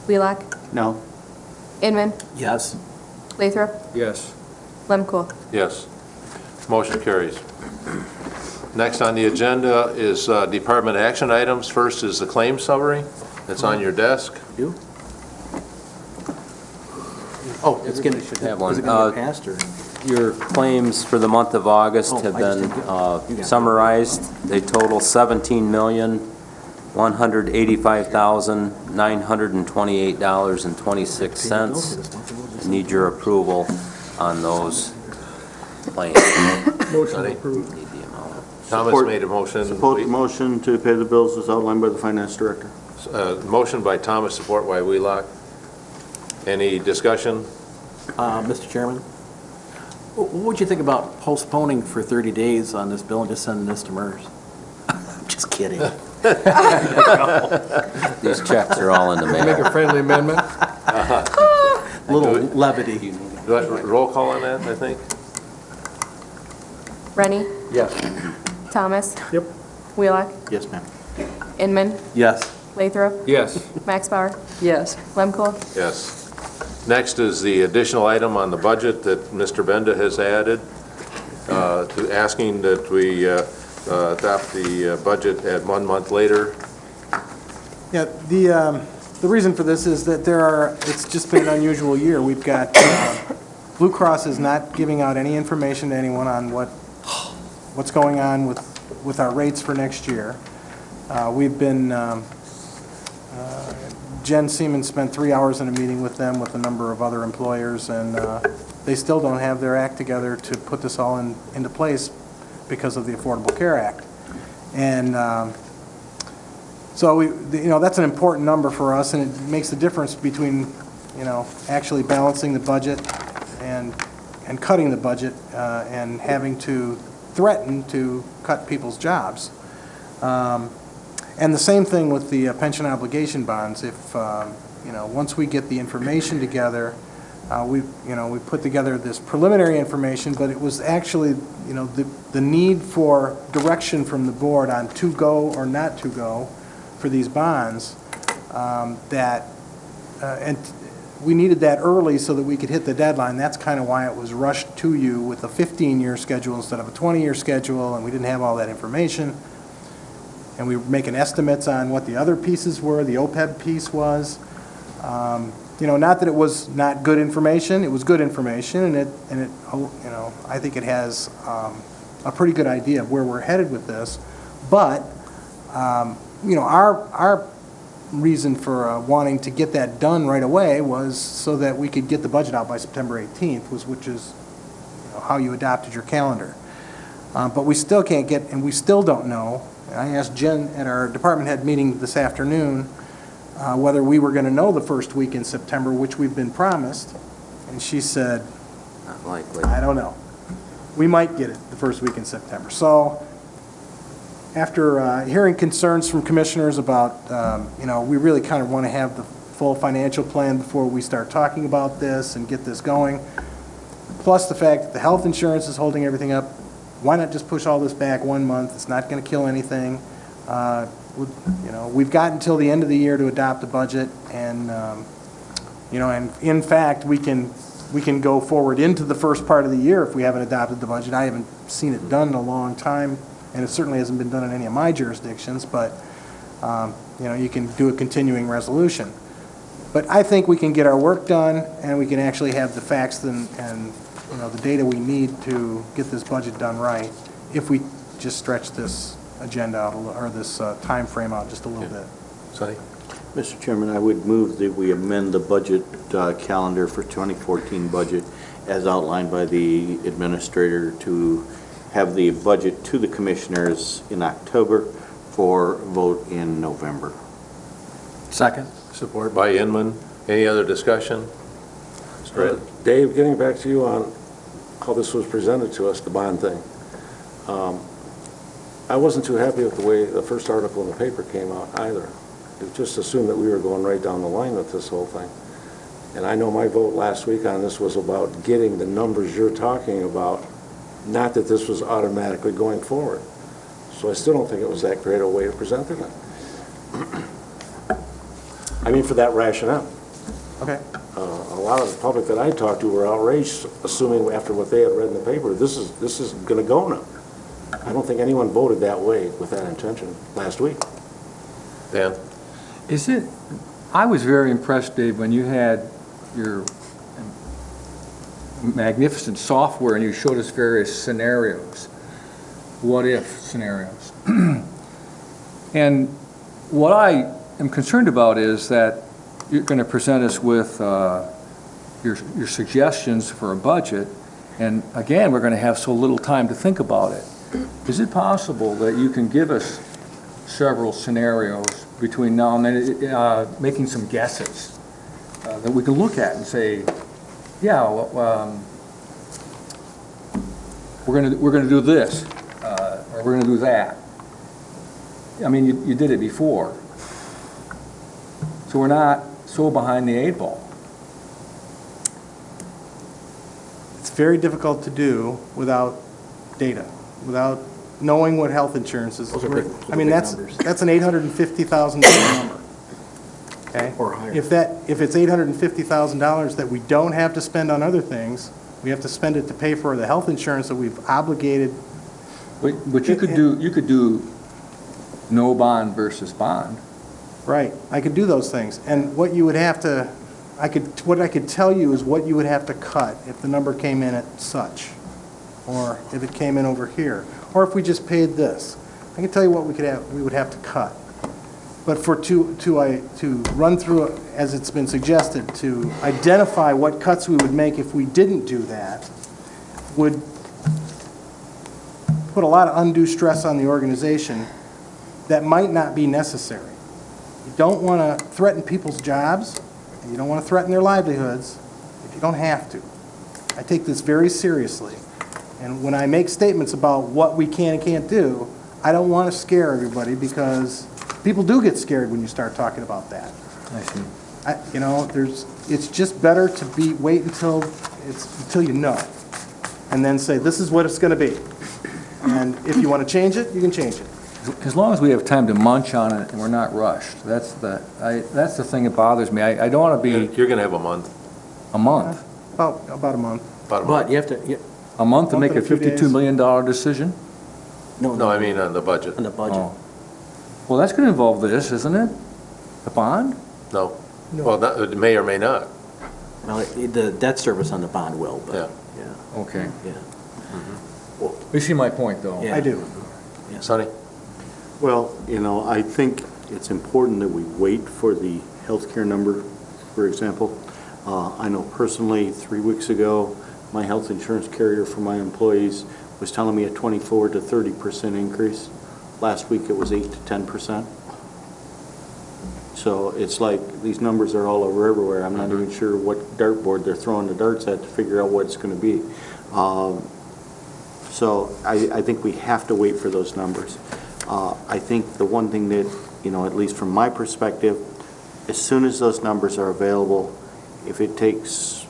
Wheelock,
No.
Inman,
Yes.
Lathrop,
Yes.
Lemkool.
Yes. Motion carries. Next on the agenda is department action items. First is the claim summary. It's on your desk.
You? Oh, it's
Everybody should have one.
Is it going to get passed, or?
Your claims for the month of August
Oh,
have
I just
been
didn't get it. You got it.
summarized. They total $17,185,928.26. Need your approval on those claims.
Motion approved.
Need the amount.
Thomas
Support-
made a motion.
Support the motion to pay the bills as outlined by the finance director.
Motion by Thomas, support by Wheelock. Any discussion?
Mr. Chairman, what would you think about postponing for 30 days on this bill and just sending this to MERS? Just kidding.
These checks are all in the
Make
mail.
a friendly amendment?
Little levity.
Roll call on that, I think?
Rennie,
Yes.
Thomas,
Yep.
Wheelock,
Yes, ma'am.
Inman,
Yes.
Lathrop,
Yes.
Max Bauer,
Yes.
Lemkool.
Yes. Next is the additional item on the budget that Mr. Benda has added, to asking that we adopt the budget at 1 month later.
Yeah, the reason for this is that it's just been an unusual year. We've got, Blue Cross is not giving out any information to anyone on what's going on with our rates for next year. We've been, Jen Seaman spent 3 hours in a meeting with them with a number of other employers, and they still don't have their act together to put this all into place because of the Affordable Care Act. And so that's an important number for us, and it makes the difference between, actually balancing the budget and cutting the budget and having to threaten to cut people's jobs. And the same thing with the pension obligation bonds. If, once we get the information together, we put together this preliminary information, but it was actually, the need for direction from the board on to go or not to go for these bonds, and we needed that early so that we could hit the deadline. That's kind of why it was rushed to you with a 15-year schedule instead of a 20-year schedule, and we didn't have all that information. And we were making estimates on what the other pieces were, the OPEB piece was. Not that it was not good information, it was good information, and I think it has a pretty good idea of where we're headed with this. But, our reason for wanting to get that done right away was so that we could get the budget out by September 18th, which is how you adopted your calendar. But we still can't get, and we still don't know. I asked Jen at our department head meeting this afternoon whether we were going to know the first week in September, which we've been promised, and she said,
Not likely.
I don't know. We might get it the first week in September. So after hearing concerns from commissioners about, we really kind of want to have the full financial plan before we start talking about this and get this going, plus the fact that the health insurance is holding everything up, why not just push all this back 1 month? It's not going to kill anything. We've got until the end of the year to adopt the budget, and and in fact, we can go forward into the first part of the year if we haven't adopted the budget. I haven't seen it done in a long time, and it certainly hasn't been done in any of my jurisdictions. But you can do a continuing resolution. But I think we can get our work done, and we can actually have the facts and the data we need to get this budget done right if we just stretch this agenda out, or this time frame out just a little bit.
Sonny?
Mr. Chairman, I would move that we amend the budget calendar for 2014 budget as outlined by the administrator to have the budget to the commissioners in October for vote in November.
Second.
Support by Inman. Any other discussion?
Dave, getting back to you on how this was presented to us, the bond thing. I wasn't too happy with the way the first article in the paper came out either. It just assumed that we were going right down the line with this whole thing. And I know my vote last week on this was about getting the numbers you're talking about, not that this was automatically going forward. So I still don't think it was that great a way of presenting it. I mean, for that rationale.
Okay.
A lot of the public that I talked to were outraged, assuming after what they had read in the paper, this is going to go now. I don't think anyone voted that way with that intention last week.
Dan?
I was very impressed, Dave, when you had your magnificent software and you showed us various scenarios, what-if scenarios. And what I am concerned about is that you're going to present us with your suggestions for a budget, and again, we're going to have so little time to think about it. Is it possible that you can give us several scenarios between now and then, making some guesses that we can look at and say, yeah, well, we're going to do this, or we're going to do that. I mean, you did it before, so we're not so behind the 8 ball.
It's very difficult to do without data, without knowing what health insurance is. I mean, that's an $850,000 number. Okay?
Or higher.
If it's $850,000 that we don't have to spend on other things, we have to spend it to pay for the health insurance that we've obligated.
But you could do no bond versus bond.
Right, I could do those things. And what you would have to, what I could tell you is what you would have to cut if the number came in at such, or if it came in over here, or if we just paid this. I can tell you what we would have to cut. But to run through, as it's been suggested, to identify what cuts we would make if we didn't do that would put a lot of undue stress on the organization that might not be necessary. You don't want to threaten people's jobs, and you don't want to threaten their livelihoods if you don't have to. I take this very seriously. And when I make statements about what we can and can't do, I don't want to scare everybody, because people do get scared when you start talking about that.
I see.
It's just better to wait until you know, and then say, this is what it's going to be. And if you want to change it, you can change it.
As long as we have time to munch on it and we're not rushed, that's the thing that bothers me. I don't want to be
You're going to have a month.
a month.
About a month.
About a month.
But you have to,
A month to make a
and a few days.
$52 million decision?
No, I mean on the budget.
on the budget.
Oh. Well, that's going to involve this, isn't it? The bond?
No. Well, it may or may not.
Well, the debt service on the bond will, but,
Yeah.
yeah,
Okay.
yeah.
You see my point, though.
Yeah.
I do.
Sonny?
Well, I think it's important that we wait for the healthcare number, for example. I know personally, 3 weeks ago, my health insurance carrier for my employees was telling me a 24 to 30% increase. Last week, it was 8 to 10%. So it's like these numbers are all over everywhere. I'm not even sure what dartboard they're throwing the darts at to figure out what it's going to be. So I think we have to wait for those numbers. I think the one thing that, at least from my perspective, as soon as those numbers are available, if it takes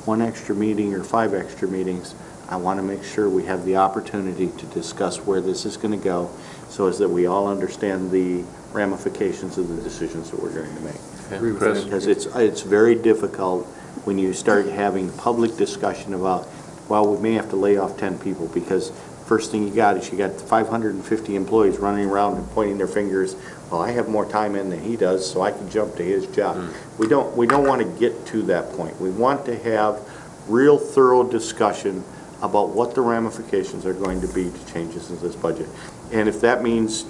1 extra meeting or 5 extra meetings, I want to make sure we have the opportunity to discuss where this is going to go, so as that we all understand the ramifications of the decisions that we're going to make.
Okay. Chris?
Because it's very difficult when you start having public discussion about, well, we may have to lay off 10 people, because first thing you got 550 employees running around and pointing their fingers, well, I have more time in than he does, so I can jump to his job. We don't want to get to that point. We want to have real thorough discussion about what the ramifications are going to be to changes in this budget. And if that means,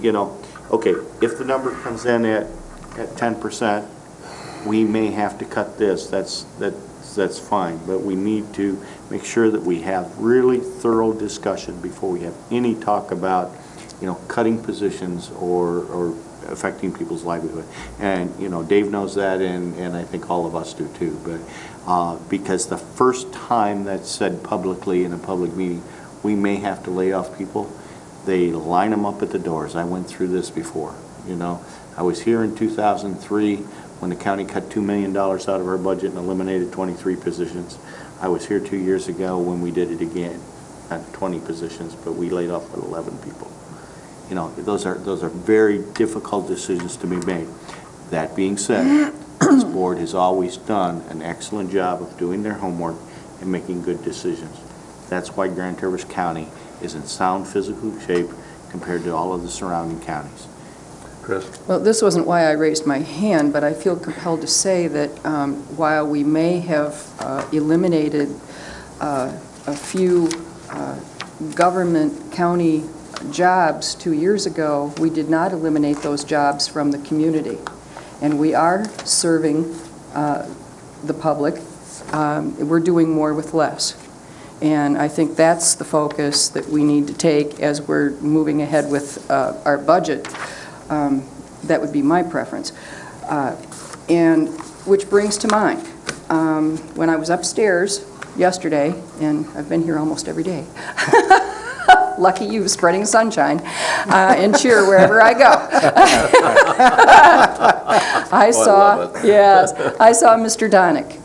okay, if the number comes in at 10%, we may have to cut this. That's fine, but we need to make sure that we have really thorough discussion before we have any talk about, cutting positions or affecting people's livelihood. And, Dave knows that, and I think all of us do too. But because the first time that's said publicly in a public meeting, we may have to lay off people, they line them up at the doors. I went through this before, I was here in 2003 when the county cut $2 million out of our budget and eliminated 23 positions. I was here 2 years ago when we did it again, not 20 positions, but we laid off 11 people. Those are very difficult decisions to be made. That being said, this board has always done an excellent job of doing their homework and making good decisions. That's why Grand Traverse County is in sound physical shape compared to all of the surrounding counties.
Chris?
Well, this wasn't why I raised my hand, but I feel compelled to say that while we may have eliminated a few government county jobs 2 years ago, we did not eliminate those jobs from the community. And we are serving the public. We're doing more with less. And I think that's the focus that we need to take as we're moving ahead with our budget. That would be my preference. And which brings to mind, when I was upstairs yesterday, and I've been here almost every day, lucky you, spreading sunshine and cheer wherever I go. I saw Mr. Donick.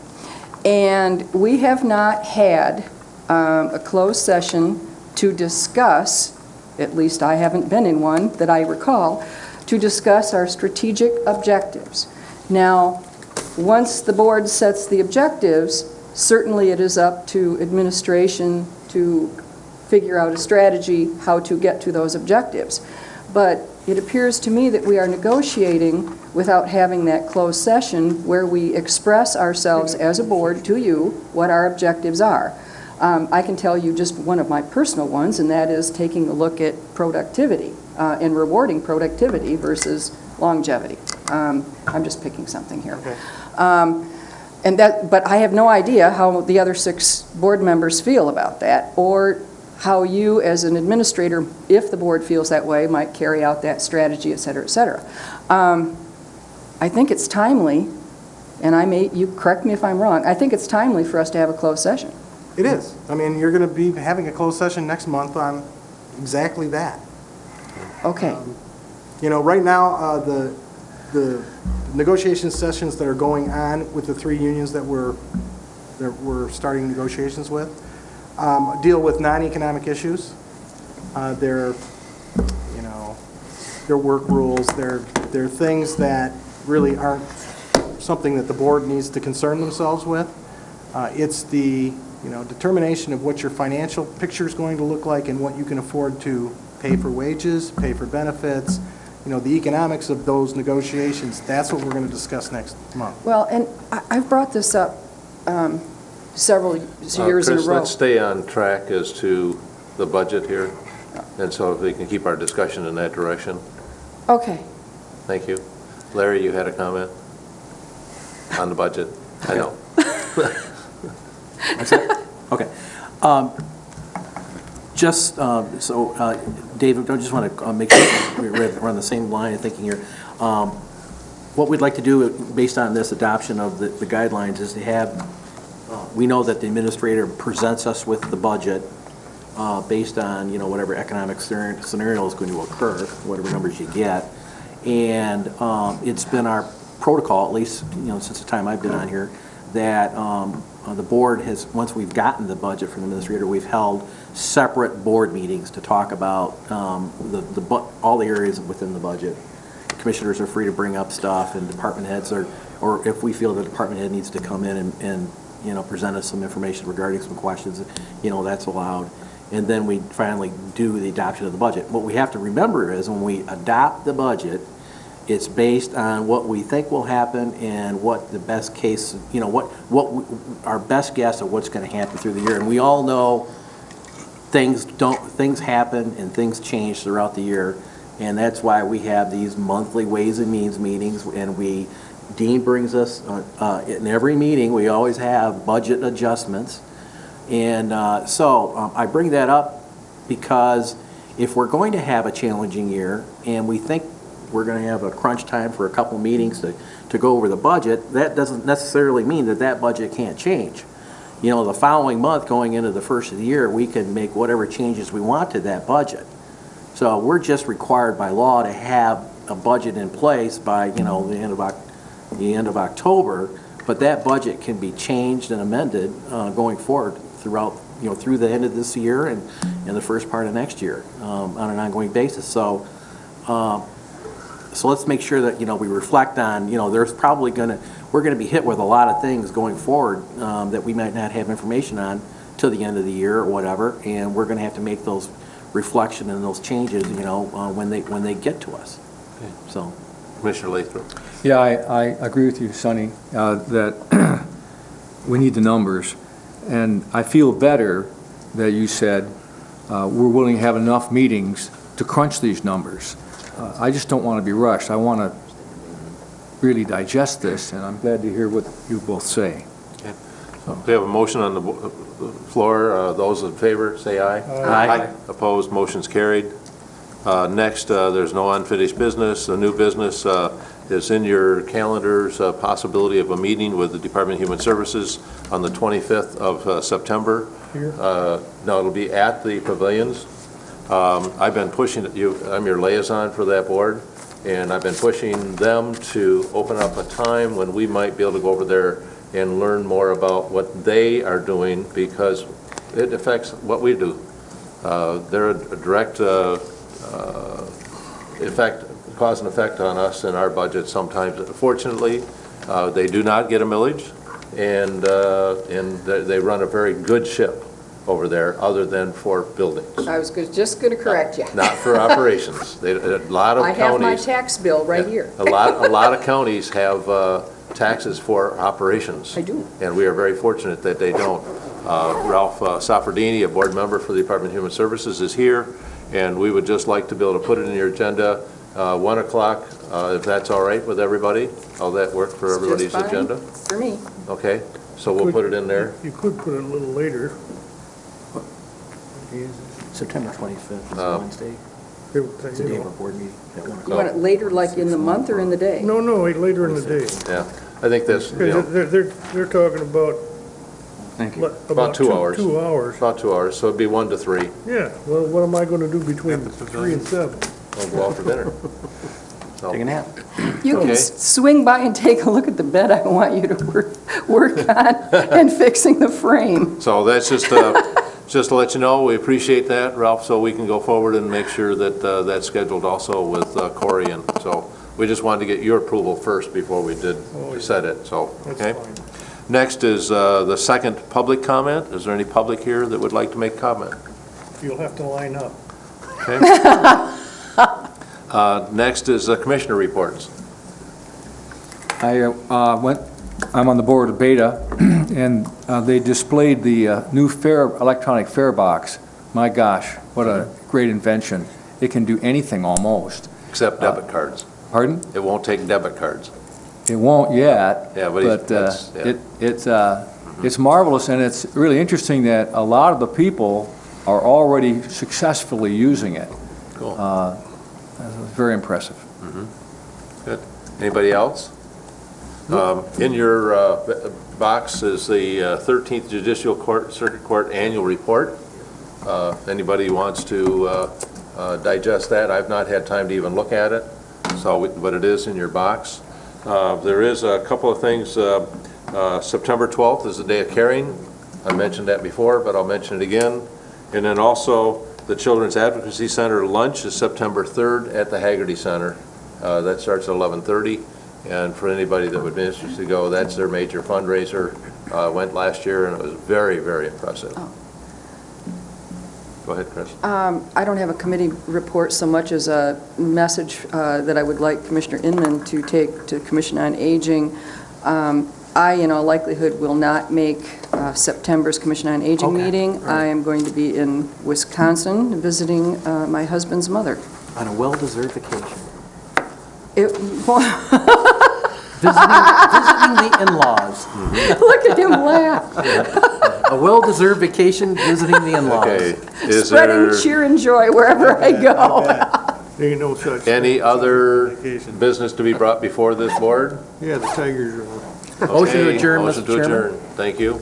And we have not had a closed session to discuss, at least I haven't been in one that I recall, to discuss our strategic objectives. Now, once the board sets the objectives, certainly it is up to administration to figure out a strategy how to get to those objectives. But it appears to me that we are negotiating without having that closed session where we express ourselves as a board to you what our objectives are. I can tell you just one of my personal ones, and that is taking a look at productivity and rewarding productivity versus longevity. I'm just picking something here. Okay. But I have no idea how the other 6 board members feel about that, or how you as an administrator, if the board feels that way, might carry out that strategy, et cetera, et cetera. I think it's timely, and you correct me if I'm wrong, I think it's timely for us to have a closed session.
It is. I mean, you're going to be having a closed session next month on exactly that.
Okay.
Right now, the negotiation sessions that are going on with the 3 unions that we're starting negotiations with deal with non-economic issues. Their work rules. They're things that really aren't something that the board needs to concern themselves with. It's the determination of what your financial picture is going to look like and what you can afford to pay for wages, pay for benefits, the economics of those negotiations. That's what we're going to discuss next month.
Well, and I've brought this up several years in a
Chris,
row.
let's stay on track as to the budget here, and so if we can keep our discussion in that direction.
Okay.
Thank you. Larry, you had a comment on the budget? I know.
That's it? Okay. David, I just want to make sure we're on the same line of thinking here. What we'd like to do, based on this adoption of the guidelines, is to have, we know that the administrator presents us with the budget based on, whatever economic scenario is going to occur, whatever numbers you get. And it's been our protocol, at least, since the time I've been on here, that the board has, once we've gotten the budget from the administrator, we've held separate board meetings to talk about all the areas within the budget. Commissioners are free to bring up stuff, and department heads or if we feel the department head needs to come in and present us some information regarding some questions, that's allowed. And then we finally do the adoption of the budget. What we have to remember is when we adopt the budget, it's based on what we think will happen and what the best case, our best guess of what's going to happen through the year. And we all know things happen and things change throughout the year. And that's why we have these monthly Ways and Means meetings, and Dean brings us, in every meeting, we always have budget adjustments And I bring that up because if we're going to have a challenging year and we think we're going to have a crunch time for a couple meetings to go over the budget, that doesn't necessarily mean that that budget can't change. You know, the following month, going into the first of the year, we can make whatever changes we want to that budget. So we're just required by law to have a budget in place by, the end of October, but that budget can be changed and amended going forward throughout, through the end of this year and the first part of next year on an ongoing basis. So let's make sure that, we reflect on, there's probably we're going to be hit with a lot of things going forward that we might not have information on till the end of the year or whatever, and we're going to have to make those reflection and those changes, when they get to us.
Okay.
So,
Commissioner Lathrop.
Yeah, I agree with you, Sonny, that we need the numbers. And I feel better that you said we're willing to have enough meetings to crunch these numbers. I just don't want to be rushed. I want to really digest this, and I'm glad to hear what you both say.
Okay. We have a motion on the floor. Those in favor, say aye.
Aye.
Opposed, motion's carried. Next, there's no unfinished business. The new business is in your calendars, possibility of a meeting with the Department of Human Services on the 25th of September.
Here?
No, it'll be at the pavilions. I've been pushing you. I'm your liaison for that board, and I've been pushing them to open up a time when we might be able to go over there and learn more about what they are doing, because it affects what we do. They're a direct cause and effect on us and our budget sometimes. Fortunately, they do not get a millage, and they run a very good ship over there, other than for buildings.
I was just going to correct you.
Not for operations. A lot of
I
counties.
have my tax bill right here.
A lot of counties have taxes for operations.
I do.
And we are very fortunate that they don't. Ralph Saffredini, a board member for the Department of Human Services, is here, and we would just like to be able to put it in your agenda, 1 o'clock, if that's all right with everybody. How that work for everybody's
Just fine
agenda?
for me.
Okay, so we'll put it in there.
You could put it a little later.
September 25th is Wednesday. It's a day of our board meeting at 1
You
o'clock.
want it later, like in the month or in the day?
No, later in the day.
Yeah, I think that's,
They're talking about.
Thank you.
About 2 hours.
2 hours.
About 2 hours, so it'd be 1 to 3.
Yeah, well, what am I gonna do between 3 and 7?
We'll go out for dinner. So,
Take a nap.
You can
Okay.
swing by and take a look at the bed I want you to work on and fixing the frame.
So that's just to let you know, we appreciate that, Ralph, so we can go forward and make sure that that's scheduled also with Corey. And so we just wanted to get your approval first before we did set it, so, okay?
That's fine.
Next is the second public comment. Is there any public here that would like to make comment?
You'll have to line up.
Okay. Next is commissioner reports.
I'm on the board of Beta, and they displayed the new electronic fare box. My gosh, what a great invention. It can do anything almost.
Except debit cards.
Pardon?
It won't take debit cards.
It won't yet,
Yeah, but
it's marvelous, and it's really interesting that a lot of the people are already successfully using it.
Cool.
Very impressive.
Good. Anybody else? In your box is the 13th Judicial Circuit Court Annual Report. Anybody wants to digest that? I've not had time to even look at it, but it is in your box. There is a couple of things. September 12th is the Day of Caring. I mentioned that before, but I'll mention it again. And then also, the Children's Advocacy Center lunch is September 3rd at the Haggerty Center. That starts at 11:30. And for anybody that would be interested to go, that's their major fundraiser. Went last year, and it was very, very impressive.
Oh.
Go ahead, Chris.
I don't have a committee report so much as a message that I would like Commissioner Inman to take to Commission on Aging. I, in all likelihood, will not make September's Commission on Aging meeting. I am going to be in Wisconsin visiting my husband's mother.
On a well-deserved vacation. Visiting the in-laws.
Look at him laugh.
A well-deserved vacation visiting the in-laws.
Okay. Is
Spreading
there
cheer and joy wherever I go.
Ain't no such.
any
thing.
other
Vacation.
business to be brought before this board?
Yeah, the Tigers are on.
Motion to
Okay,
adjourn,
motion
Mr.
to
Chairman.
adjourn. Thank you.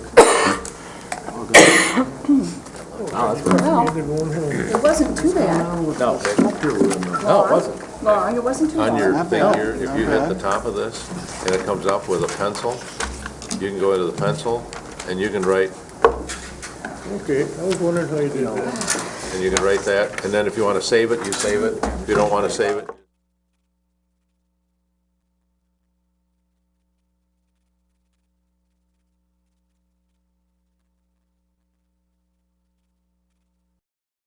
Well, it wasn't too bad.
No, it wasn't.
Long, it wasn't too
On
long.
your thing here, if you hit the top of this, and it comes up with a pencil, you can go into the pencil, and you can write,
Okay, I was wondering how you did that.
and you can write that, and then if you want to save it, you save it. If you don't want to save it,